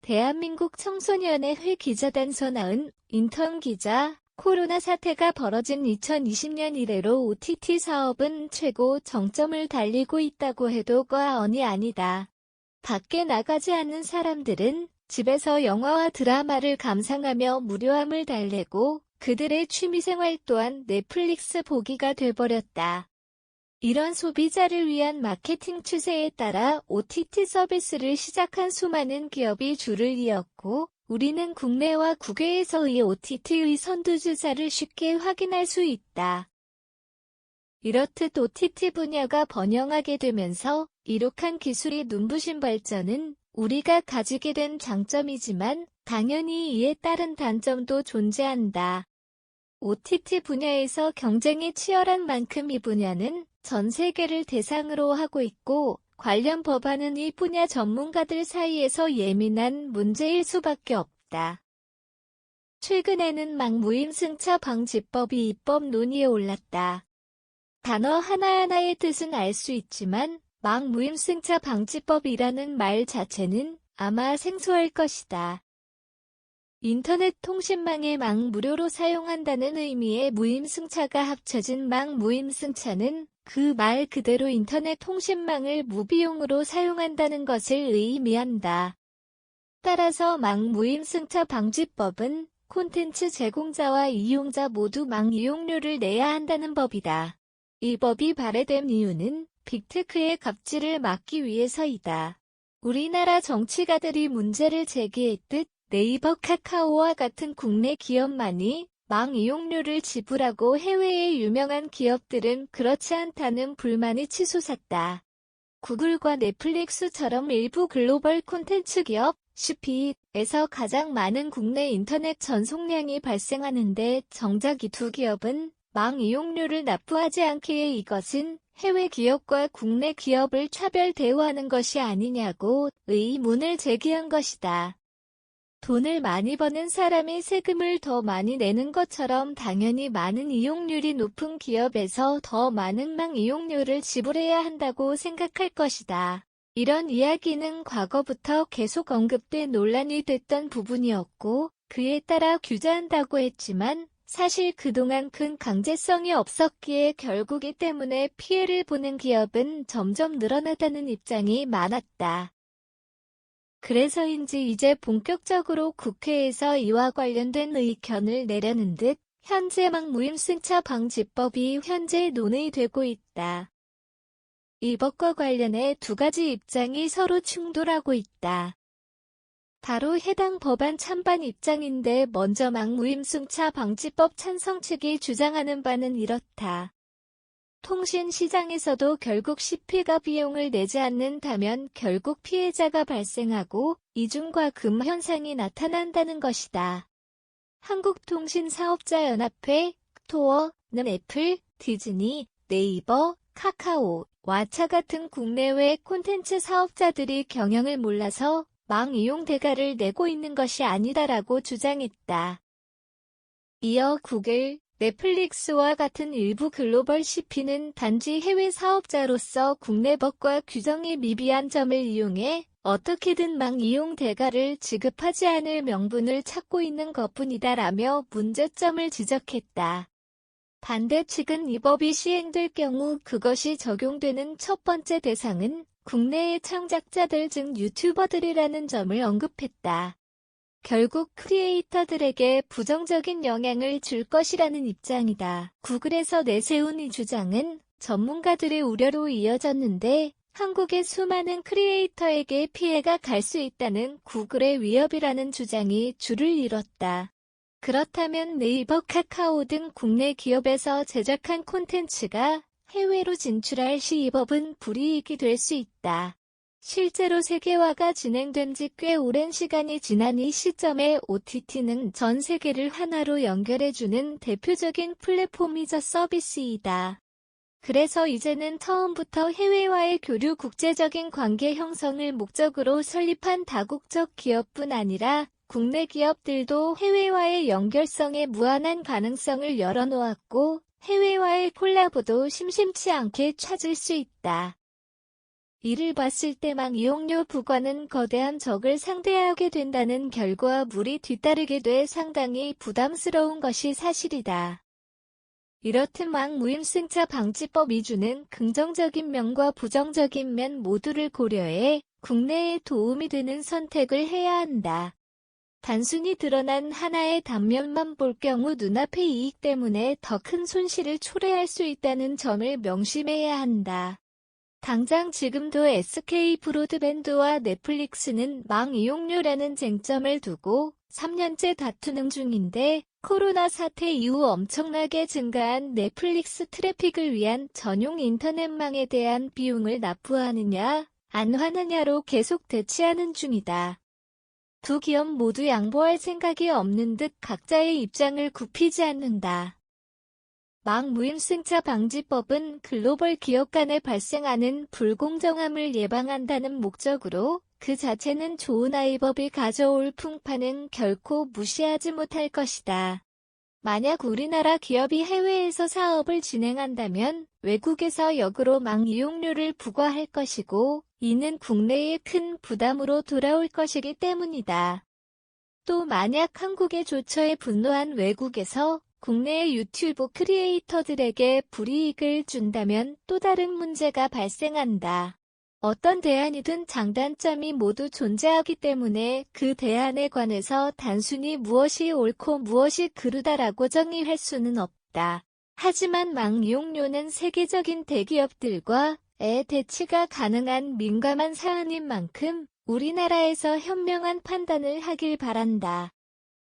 대한민국 청소년의 회 기자단서 낳은 인턴 기자. 코로나 사태가 벌어진 2020년 이래로 OTT 사업은 최고 정점을 달리고 있다고 해도 과언이 아니다. 밖에 나가지 않는 사람들은 집에서 영화와 드라마를 감상하며 무료함을 달래고 그들의 취미생활 또한 넷플릭스 보기가 돼버렸다. 이런 소비자를 위한 마케팅 추세에 따라 OTT 서비스를 시작한 수많은 기업이 줄을 이었고 우리는 국내와 국외에서 이 OTT의 선두주자를 쉽게 확인할 수 있다. 이렇듯 OTT 분야가 번영하게 되면서 이룩한 기술의 눈부신 발전은 우리가 가지게 된 장점이지만 당연히 이에 따른 단점도 존재한다. OTT 분야에서 경쟁이 치열한 만큼 이 분야는 전 세계를 대상으로 하고 있고 관련 법안은 이 분야 전문가들 사이에서 예민한 문제일 수밖에 없다. 최근에는 망무임승차 방지법이 입법 논의에 올랐다. 단어 하나하나의 뜻은 알 수 있지만 망무임승차 방지법이라는 말 자체는 아마 생소할 것이다. 인터넷 통신망의 망 무료로 사용한다는 의미의 무임승차가 합쳐진 망무임승차는 그 말 그대로 인터넷 통신망을 무비용으로 사용한다는 것을 의미한다. 따라서 망무임승차 방지법은 콘텐츠 제공자와 이용자 모두 망 이용료를 내야 한다는 법이다. 이 법이 발의된 이유는 빅테크의 갑질을 막기 위해서이다. 우리나라 정치가들이 문제를 제기했듯 네이버, 카카오와 같은 국내 기업만이 망 이용료를 지불하고 해외의 유명한 기업들은 그렇지 않다는 불만이 치솟았다. 구글과 넷플릭스처럼 일부 글로벌 콘텐츠 기업, CP에서 가장 많은 국내 인터넷 전송량이 발생하는데 정작 이 두 기업은 망 이용료를 납부하지 않기에 이것은 해외 기업과 국내 기업을 차별 대우하는 것이 아니냐고 의문을 제기한 것이다. 돈을 많이 버는 사람이 세금을 더 많이 내는 것처럼 당연히 많은 이용률이 높은 기업에서 더 많은 망 이용료를 지불해야 한다고 생각할 것이다. 이런 이야기는 과거부터 계속 언급돼 논란이 됐던 부분이었고 그에 따라 규제한다고 했지만 사실 그동안 큰 강제성이 없었기에 결국 이 때문에 피해를 보는 기업은 점점 늘어나다는 입장이 많았다. 그래서인지 이제 본격적으로 국회에서 이와 관련된 의견을 내려는 듯 현재 망무임승차 방지법이 현재 논의되고 있다. 이 법과 관련해 두 가지 입장이 서로 충돌하고 있다. 바로 해당 법안 찬반 입장인데 먼저 망무임승차 방지법 찬성 측이 주장하는 바는 이렇다. 통신시장에서도 결국 CP가 비용을 내지 않는다면 결국 피해자가 발생하고 이중과금 현상이 나타난다는 것이다. 한국통신사업자연합회, 토어는 애플, 디즈니, 네이버, 카카오, 왓챠 같은 국내외 콘텐츠 사업자들이 경영을 몰라서 망 이용 대가를 내고 있는 것이 아니다라고 주장했다. 이어 구글, 넷플릭스와 같은 일부 글로벌 CP는 단지 해외 사업자로서 국내 법과 규정이 미비한 점을 이용해 어떻게든 망 이용 대가를 지급하지 않을 명분을 찾고 있는 것뿐이다라며 문제점을 지적했다. 반대 측은 이 법이 시행될 경우 그것이 적용되는 첫 번째 대상은 국내의 창작자들 즉 유튜버들이라는 점을 언급했다. 결국 크리에이터들에게 부정적인 영향을 줄 것이라는 입장이다. 구글에서 내세운 이 주장은 전문가들의 우려로 이어졌는데 한국의 수많은 크리에이터에게 피해가 갈 수 있다는 구글의 위협이라는 주장이 줄을 이뤘다. 그렇다면 네이버, 카카오 등 국내 기업에서 제작한 콘텐츠가 해외로 진출할 시 이 법은 불이익이 될 수 있다. 실제로 세계화가 진행된 지 꽤 오랜 시간이 지난 이 시점에 OTT는 전 세계를 하나로 연결해주는 대표적인 플랫폼이자 서비스이다. 그래서 이제는 처음부터 해외와의 교류 국제적인 관계 형성을 목적으로 설립한 다국적 기업뿐 아니라 국내 기업들도 해외와의 연결성에 무한한 가능성을 열어놓았고 해외와의 콜라보도 심심치 않게 찾을 수 있다. 이를 봤을 때 망 이용료 부과는 거대한 적을 상대하게 된다는 결과물이 뒤따르게 돼 상당히 부담스러운 것이 사실이다. 이렇듯 망 무임승차 방지법이 주는 긍정적인 면과 부정적인 면 모두를 고려해 국내에 도움이 되는 선택을 해야 한다. 단순히 드러난 하나의 단면만 볼 경우 눈앞의 이익 때문에 더 큰 손실을 초래할 수 있다는 점을 명심해야 한다. 당장 지금도 SK 브로드밴드와 넷플릭스는 망 이용료라는 쟁점을 두고 3년째 다투는 중인데 코로나 사태 이후 엄청나게 증가한 넷플릭스 트래픽을 위한 전용 인터넷망에 대한 비용을 납부하느냐, 안 하느냐로 계속 대치하는 중이다. 두 기업 모두 양보할 생각이 없는 듯 각자의 입장을 굽히지 않는다. 망 무임승차 방지법은 글로벌 기업 간에 발생하는 불공정함을 예방한다는 목적으로 그 자체는 좋은 아이법이 가져올 풍파는 결코 무시하지 못할 것이다. 만약 우리나라 기업이 해외에서 사업을 진행한다면 외국에서 역으로 망 이용료를 부과할 것이고 이는 국내에 큰 부담으로 돌아올 것이기 때문이다. 또 만약 한국의 조처에 분노한 외국에서 국내의 유튜브 크리에이터들에게 불이익을 준다면 또 다른 문제가 발생한다. 어떤 대안이든 장단점이 모두 존재하기 때문에 그 대안에 관해서 단순히 무엇이 옳고 무엇이 그르다라고 정의할 수는 없다. 하지만 망 이용료는 세계적인 대기업들과의 대치가 가능한 민감한 사안인 만큼 우리나라에서 현명한 판단을 하길 바란다.